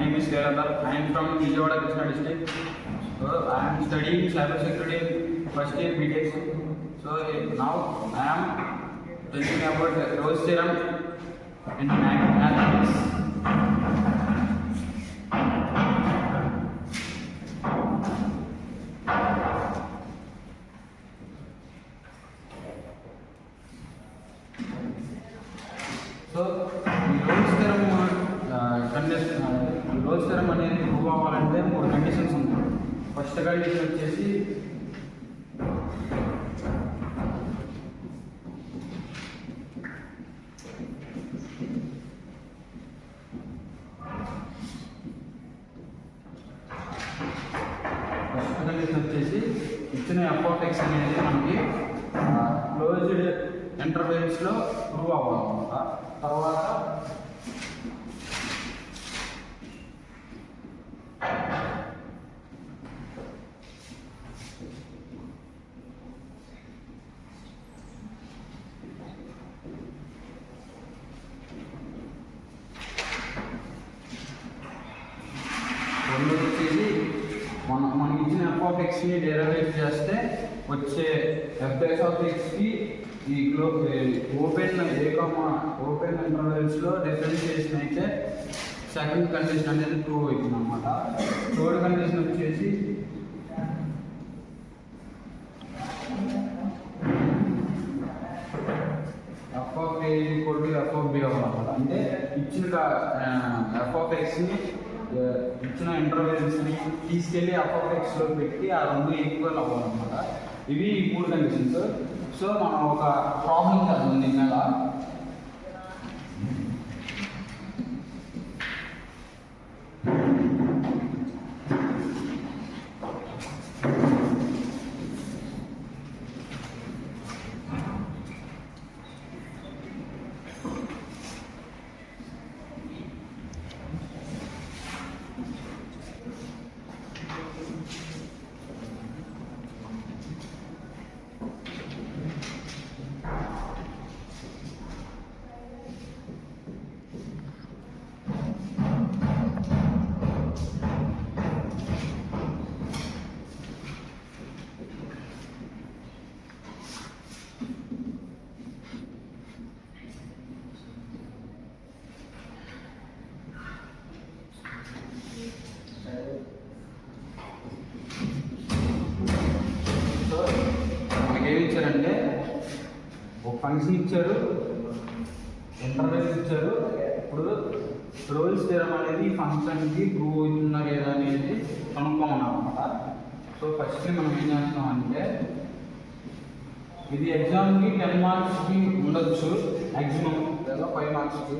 name is Lelandar. I am from Vijayawada, Krishna district. So I am studying cybersecurity first year BTech. So now I am telling about Rolle's theorem in mathematics. So Rolle's theorem అనేది prove అవ్వాలంటే 3 conditions ఉంటాయి. First condition వచ్చేసి ఇచ్చిన f(x) అనేది మనకి closed ఇంటర్వెల్స్లో prove అవ్వాలన్నమాట. తర్వాత రెండోది వచ్చేసి మనకి ఇచ్చిన f(x)ని డెరివేట్ చేస్తే వచ్చే f(x)కి ఈ ఓపెన్ ఇంటర్వెల్స్లో డిఫరెన్షియేషన్ అయితే సెకండ్ కండిషన్ అనేది ప్రూవ్ అవుతుంది అన్నమాట. థర్డ్ కండిషన్ వచ్చేసి f(a) f(b) అవ్వాలన్నమాట. అంటే ఇచ్చిన f(x)ని ఇచ్చిన ఇంటర్వెల్స్ని తీసుకెళ్ళి f(x)లో పెట్టి ఆ రెండు ఈక్వల్ అవ్వాలన్నమాట. ఇవి 3 కండిషన్స్. సో మనం ఒక ప్రాబ్లం చేద్దాం దీని మీద. ఇచ్చారంటే ఒక ఫంక్షన్ ఇచ్చారు, ఇంటర్వెల్స్ ఇచ్చారు. ఇప్పుడు రోల్స్ థియరం అనేది ఫంక్షన్కి ప్రూవ్ అవుతుందా లేదా అనేది కనుక్కోమన్నాం అనమాట. సో ఫస్ట్ మనం ఏం చేస్తున్నాం అంటే ఇది ఎగ్జామ్కి 10 మార్క్స్కి ఉండొచ్చు, మ్యాక్సిమం లేదా 5 మార్క్స్కి.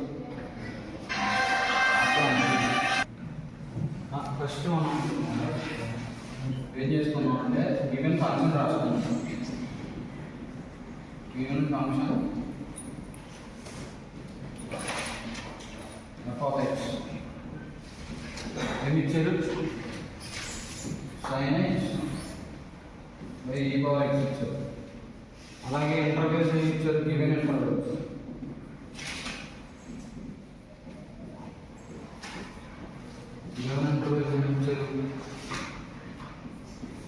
ఫస్ట్ మనం ఏం చేసుకున్నాం అంటే గివెన్ ఫంక్షన్ రాసుకున్నాం. గివెన్ ఫంక్షన్ f(x) ఏమి ఇచ్చారు? sin x బై e(x) ఇచ్చారు. అలాగే ఇంటర్వెల్స్ ఏమి ఇచ్చారు? గివెన్ ఇంటర్వెల్స్ ఏమి ఇచ్చారు?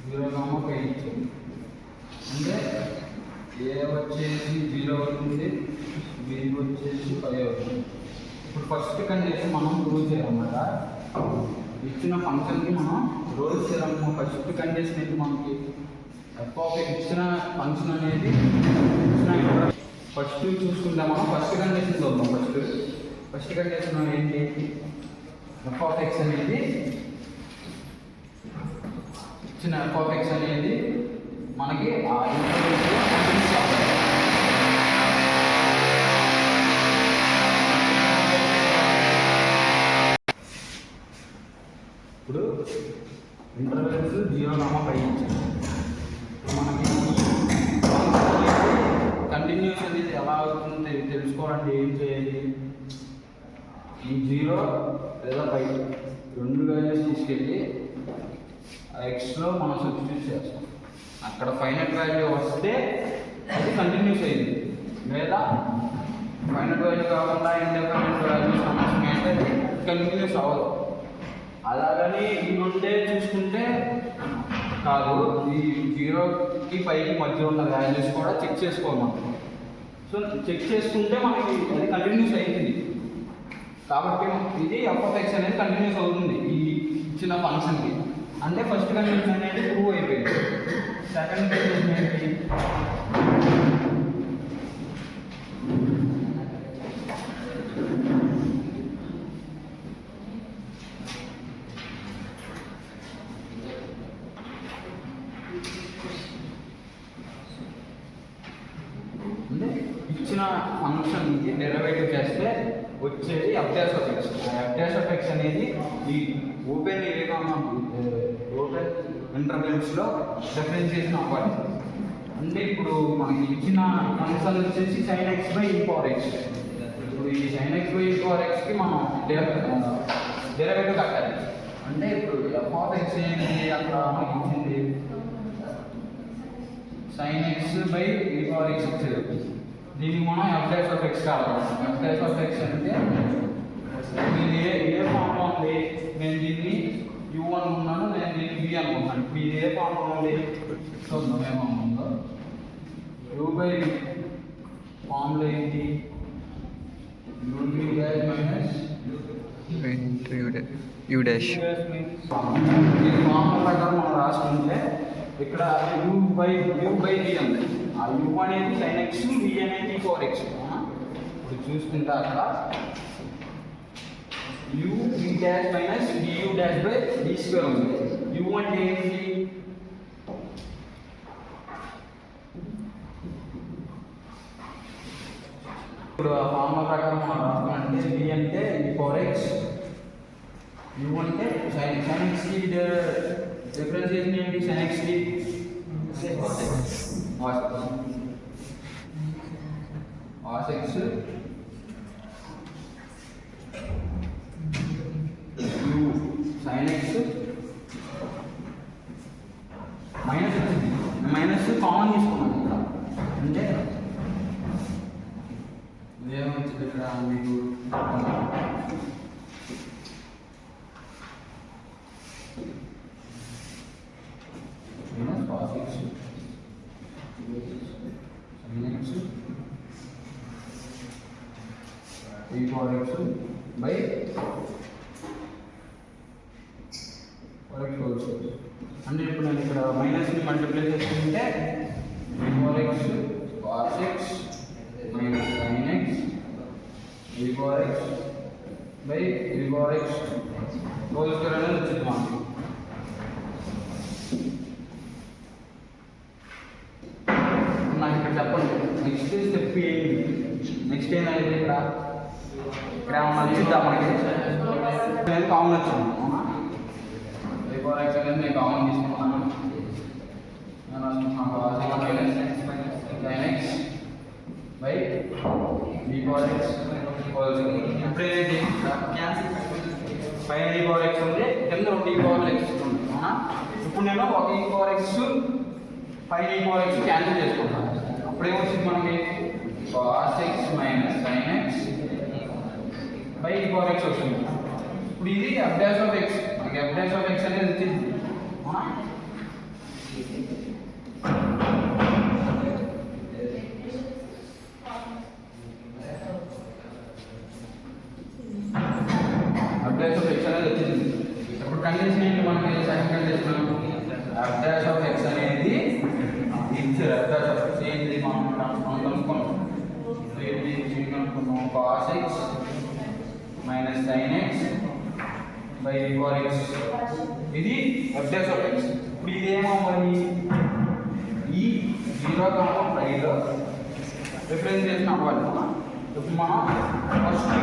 0,5 ఇచ్చారు. అంటే ఏ వచ్చేసి 0 అవుతుంది, బి వచ్చేసి 5 అవుతుంది. ఇప్పుడు ఫస్ట్ కండిషన్ మనం ప్రూవ్ చేయాలన్నమాట. ఇచ్చిన ఫంక్షన్కి మనం రోల్స్ థియరం ఫస్ట్ కండిషన్ అయితే మనకి f(x) ఇచ్చిన ఫంక్షన్ అనేది ఫస్ట్ చూసుకుంటే మనం ఫస్ట్ కండిషన్ చూద్దాం. ఫస్ట్ కండిషన్ ఏంటి? f(x) అనేది ఇచ్చిన f(x) అనేది మనకి ఆ ఇంటర్వెల్స్లో కంటిన్యూస్ అవ్వాలి. ఇప్పుడు ఇంటర్వెల్స్ 0,5 ఇచ్చారు. మనకి కంటిన్యూస్ అనేది ఎలా అవుతుంది తెలుసుకోవాలంటే ఏం చేయాలి? ఈ 0 లేదా 5 రెండు వాల్యూస్ తీసుకెళ్ళి ఎక్స్లో మనం సబ్స్టిట్యూట్ చేస్తాం. అక్కడ ఫైనల్ వాల్యూ వస్తే అది కంటిన్యూస్ అయింది, లేదా ఫైనల్ వాల్యూ కాకుండా ఇండిపెండెంట్ వాల్యూస్ సమస్య అంటే అది కంటిన్యూస్ అవ్వదు. అలాగని ఈ నుండే చూసుకుంటే కాదు, ఈ 0కి 5కి మధ్య ఉన్న వాల్యూస్ కూడా చెక్ చేసుకోవాలి మనం. సో చెక్ చేసుకుంటే మనకి అది కంటిన్యూస్ అవుతుంది. కాబట్టి ఇది f(x) అనేది కంటిన్యూస్ అవుతుంది ఈ ఇచ్చిన ఫంక్షన్కి. అంటే ఫస్ట్ కండిషన్ అనేది ప్రూవ్ అయిపోయింది. సెకండ్ కండిషన్ ఏంటి? అంటే ఇచ్చిన ఫంక్షన్కి డెరివేటివ్ చేస్తే వచ్చేది f'(x). f'(x) అనేది ఈ ఓపెన్ ఇంటర్వెల్స్లో డిఫరెన్షియేషన్ అవ్వాలి. అంటే ఇప్పుడు మనకి ఇచ్చిన ఫంక్షన్ వచ్చేసి sin x/e⁴x. ఇప్పుడు ఈ sin x/e⁴xకి మనం డెరివేటివ్ కట్టాలి. అంటే ఇప్పుడు f(x) ఏంటి అక్కడ మనకి ఇచ్చింది sin x/e⁴x ఇచ్చారు. దీనికి మనం f'(x) కావాలి. f'(x) అంటే ఇది ఏ ఫామ్లో ఉంది? నేను దీన్ని u1 ఉన్నాను, నేను దీన్ని v అనుకుంటున్నాను. ఇప్పుడు ఇది ఏ ఫామ్లో ఉంది చూద్దాం ఏమవుతుందో. u/v ఫామ్లో ఏంటి? u u dash. ఈ ఫామ్ల ప్రకారం మనం రాసుకుంటే ఇక్కడ u/v ఉంది. ఆ u అనేది sin x, v అనేది e⁴x. ఇప్పుడు చూసుకుంటే అక్కడ u(v' - du'/d² ఉంది. u అంటే ఏంటి? ఇప్పుడు ఆ ఫార్ములా ప్రకారం మనం రాసుకుంటే v అంటే e⁴x, u అంటే sin xకి డిఫరెన్షియేషన్ ఏంటి? sin xకి cos x u sin x minus వచ్చింది. మైనస్ కామన్ తీసుకున్నాను ఇక్కడ. అంటే ఏమొచ్చింది ఇక్కడ మీకు cos x sin x e⁴x by అంటే ఇప్పుడు నేను ఇక్కడ మైనస్ని మల్టిప్లై చేసుకుంటే e⁴x cos x minus sin x e⁴x by e⁴x whole square అనేది వచ్చింది మనకి. నాకు ఇక్కడ చెప్పండి నెక్స్ట్ స్టెప్ ఏంటి? నెక్స్ట్ ఏమైంది? ఇక్కడ ఏమన్నా వచ్చిందా మనకి? అనేది కామన్ వచ్చింది. అవునా? e⁴x అనేది నేను కామన్ తీసుకున్నాను. sin x by e⁴x whole square. ఇప్పుడు ఏంటి? పైన e⁴x ఉంది, కింద 2 e⁴x ఉంది. అవునా? ఇప్పుడు నేను ఒక e⁴x పైన e⁴x క్యాన్సిల్ చేసుకుంటాను. అప్పుడు ఏమొచ్చింది మనకి? cos x minus sin x by e⁴x వస్తుంది. ఇప్పుడు ఇది f'(x). మనకి f'(x) అనేది వచ్చింది. అవునా? f'(x) అనేది వచ్చింది. ఇప్పుడు కండిషన్ ఏంటి మనకి? సెకండ్ కండిషన్ f'(x) అనేది ఇచ్చారు. f'(x) ఏంటి మనం కనుక్కున్నాం. కనుక్కున్నాం cos x minus sin x by e⁴x. ఇది f'(x). ఇప్పుడు ఇదేమో మరి ఈ 0,5లో డిఫరెన్షియేషన్ అవ్వాలి. ఇప్పుడు మనం ఫస్ట్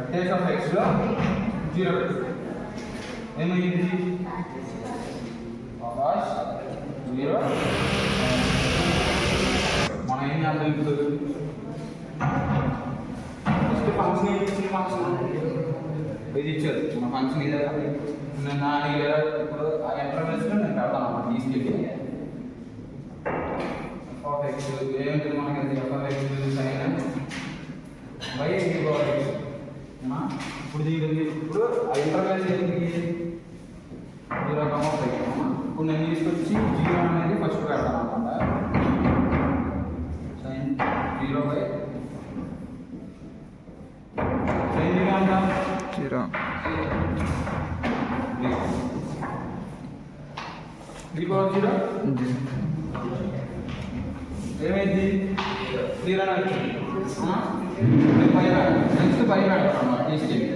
f'(x)లో 0 ఏమైంది? cos 0 మనం ఏం చేద్దాం ఇప్పుడు? ఫస్ట్ ఫంక్షన్ ఏంటి? ఇచ్చిన ఫంక్షన్ ఇది ఇచ్చారు. మన ఫంక్షన్ ఇదే. నేను ఇప్పుడు ఆ ఇంటర్వెల్స్లో నేను పెడతాను అన్నమాట తీసుకెళ్ళి. f(x) ఏమిటి మనకి? f(x) sin by e⁴x. ఇప్పుడు ఆ ఇంటర్వెల్ ఏంటి 0,5. ఇప్పుడు నేను తీసుకొచ్చి 0 అనేది ఫస్ట్ పెడతాను అనమాట. సైన్ 0/. సైన్ 0 అంతా 0. 3/0 ఏమైంది 0 అని వచ్చింది. నెక్స్ట్ 5 పెడతాను అన్నమాట తీసుకెళ్ళి.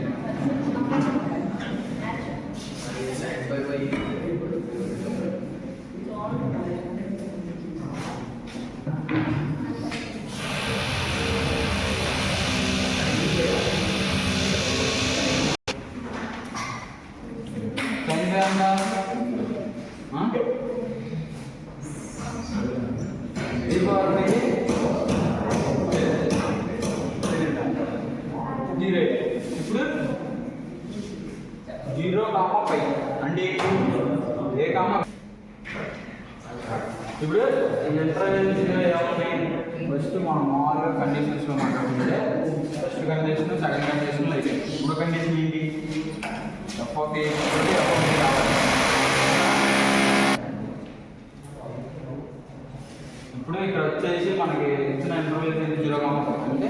ఇప్పుడు 0,5 అంటే ఏ కామా ఇప్పుడు ఇంటర్వెల్ ఫస్ట్ మనం మామూలుగా కండిషన్స్లో మాట్లాడుతుంటే ఫస్ట్ కండిషన్ సెకండ్ కండిషన్లో అయితే మూడో కండిషన్ ఏంటి f(a) రావాలి. ఇప్పుడు ఇక్కడ వచ్చేసి మనకి ఇచ్చిన ఇంటర్వెల్ 0,5 అంటే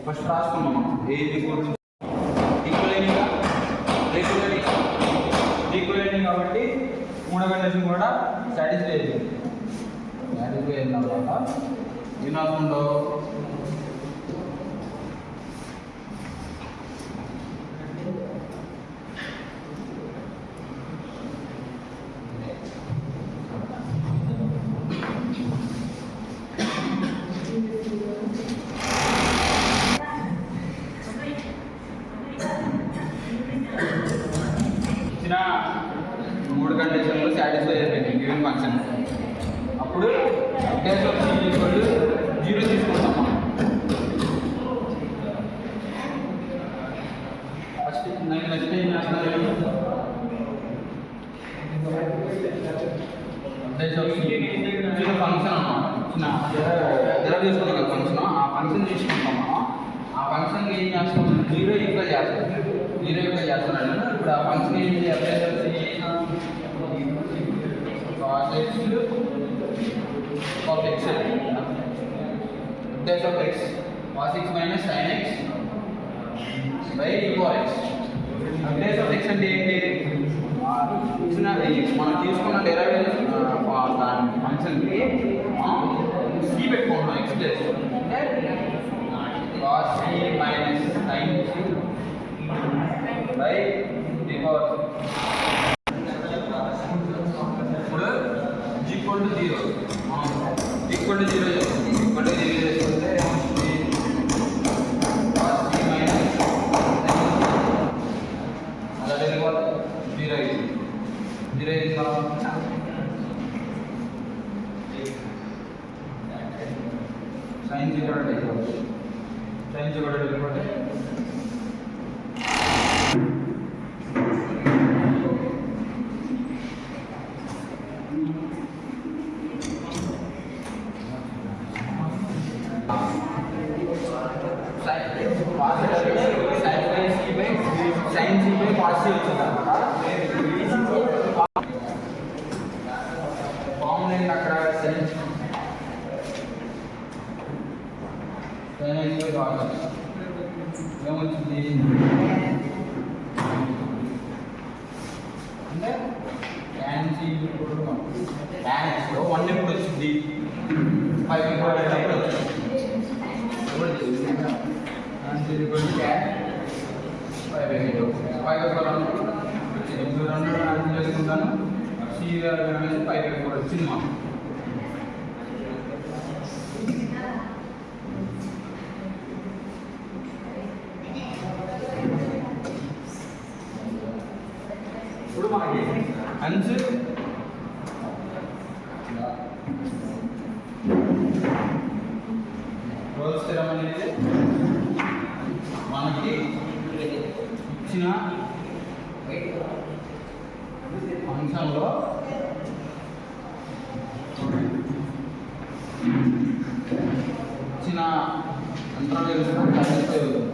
ఫస్ట్ రాసుకున్నాం మనం ఏ ఈక్వలెంట్ కాబట్టి మూడో కండిషన్ కూడా సాటిస్ఫై అయింది తర్వాత ఏం రాసుకుంటో ఇచ్చిన మూడు కండిషన్లు సాటిస్ఫై అయిపోయింది గివెన్ ఫంక్షన్. అప్పుడు f(c) = 0 తీసుకుంటాం మనం. ఫస్ట్ నేను నెక్స్ట్ ఏం చేస్తున్నాను ఇచ్చిన ఫంక్షన్ అన్నమాట. ఎలా తీసుకున్నాం కదా ఫంక్షన్, ఆ ఫంక్షన్ తీసుకుంటాం మనం. ఆ ఫంక్షన్కి ఏం చేస్తాం 0 ఈక్వల్ చేస్తాం. 0 ఈక్వల్ చేస్తున్నాను. ఇప్పుడు ఆ ఫంక్షన్ ఏంటి cos x of x cos x minus sin x by e power x. Updates of x అంటే ఏంటి మనం తీసుకున్న డెరివేటివ్ ఫంక్షన్కి c పెట్టుకుంటున్నాం. x ప్లేస్ అంటే cos c minus sin c by e power. ఇప్పుడు ఈక్వల్ టు 0 ఈక్వల్ టు 0 చేస్తుంది. Equal to 0 చేస్తుంటే ఏమవుతుంది cos c minus అలా వెళ్ళిపోతే 0 అయింది. 0 అయిన తర్వాత sin c కూడా వెళ్ళిపోతుంది. sin c కూడా వెళ్ళిపోతే sin c by cos c వచ్చింది అనమాట. ఫార్ములా ఏంటి అక్కడ sin x by cos x ఏమొచ్చింది అంటే tan c tan x లో 1 ఎప్పుడు వచ్చింది 5 ఎప్పుడు వచ్చింది. tan c tan 5 రెండు చేసుకుంటాను. సి అనేది 5 వచ్చింది మాకు. ఇప్పుడు మనకి హన్స్ రోల్ స్థిరం అనేది మనకి ఇచ్చిన ఫంక్షన్లో ఇచ్చిన ఇంటర్వెల్స్ సాటిస్ఫై అవుతుంది.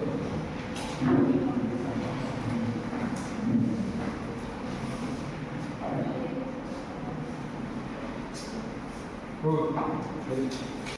4